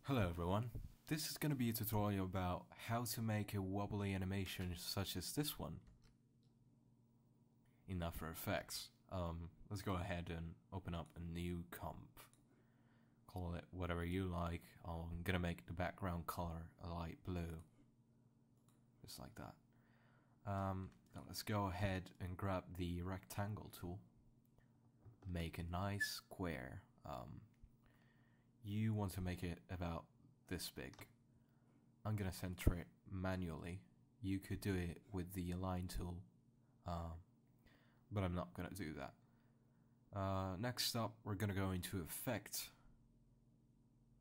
Hello everyone, this is going to be a tutorial about how to make a wobbly animation such as this one in After Effects. Let's go ahead and open up a new comp. Call it whatever you like. I'm going to make the background color a light blue. Just like that. Now let's go ahead and grab the rectangle tool. Make a nice square. You want to make it about this big. I'm gonna center it manually. You could do it with the align tool, but I'm not gonna do that. Next up, we're gonna go into Effect,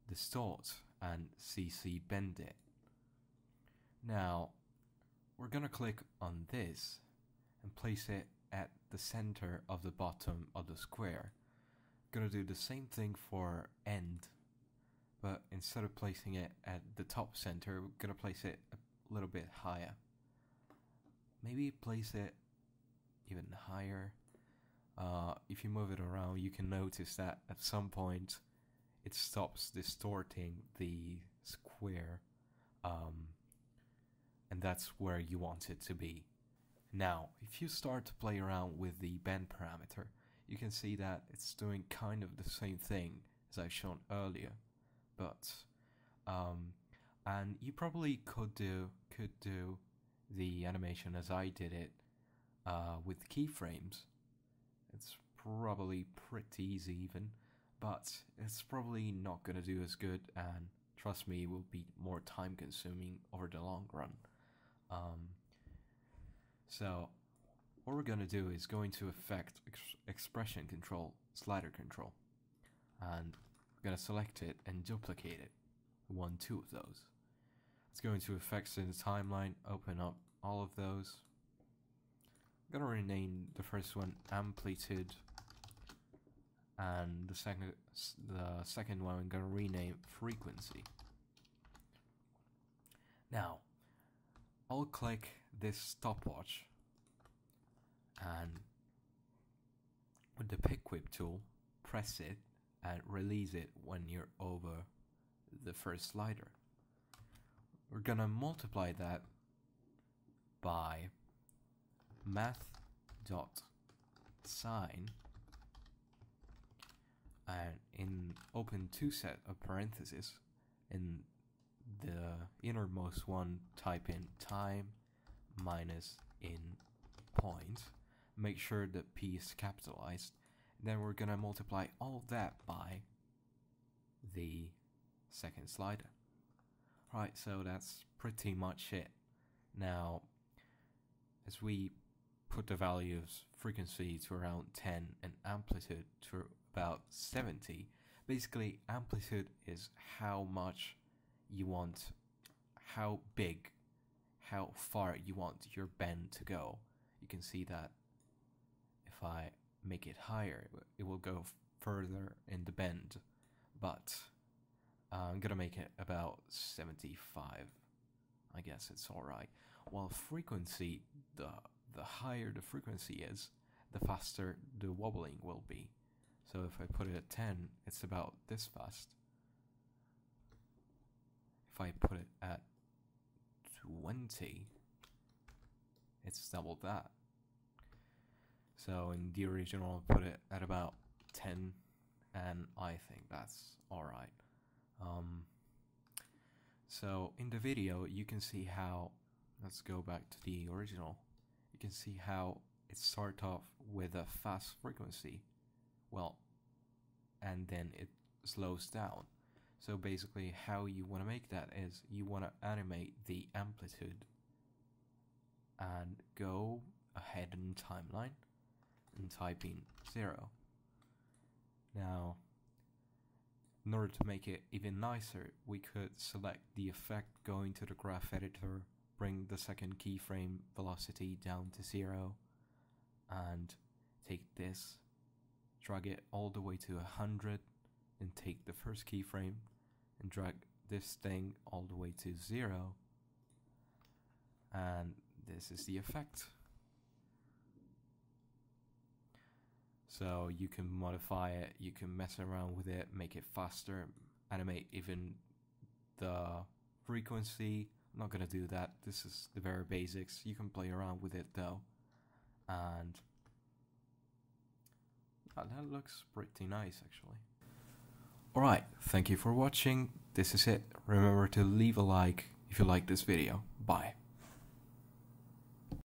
Distort, and CC Bend It. Now, we're gonna click on this and place it at the center of the bottom of the square. Gonna do the same thing for end, but instead of placing it at the top center, we're gonna place it a little bit higher. Maybe place it even higher. If you move it around, you can notice that at some point it stops distorting the square, and that's where you want it to be. Now, if you start to play around with the bend parameter, you can see that it's doing kind of the same thing as I've shown earlier, but and you probably could do the animation as I did it with keyframes. It's probably pretty easy even, but it's probably not gonna do as good, and trust me, it will be more time consuming over the long run. So what we're going to do is go into Effect, Expression Control, Slider Control, and we're going to select it and duplicate it. We want 2 of those. Let's go into Effects in the timeline, open up all of those. I'm going to rename the first one Amplitude, and the second one I'm going to rename Frequency. Now, I'll click this stopwatch, and with the pick whip tool, press it and release it when you're over the first slider. We're gonna multiply that by Math.sin, and open 2 set of parentheses. In the innermost one, type in time minus inPoint. Make sure that P is capitalized. Then we're gonna multiply all of that by the second slider. Right, so that's pretty much it. Now, as we put the value of frequency to around 10 and amplitude to about 70, basically amplitude is how much you want, how big, how far you want your bend to go. You can see that if I make it higher, it will go further in the bend, but I'm gonna make it about 75. I guess it's alright. While frequency, the higher the frequency is, the faster the wobbling will be. So if I put it at 10, it's about this fast. If I put it at 20, it's double that. So in the original, I'll put it at about 10, and I think that's alright. So in the video, you can see how, let's go back to the original, you can see how it starts off with a fast frequency, well, and then it slows down. So basically how you want to make that is you want to animate the amplitude and go ahead in timeline and type in 0. Now, in order to make it even nicer, we could select the effect, go into the graph editor, bring the second keyframe velocity down to 0, and take this, drag it all the way to 100, and take the first keyframe and drag this thing all the way to 0, and this is the effect. So you can modify it, you can mess around with it, make it faster, animate even the frequency. I'm not gonna do that. This is the very basics. You can play around with it though. And that looks pretty nice actually. Alright, thank you for watching. This is it. Remember to leave a like if you like this video. Bye.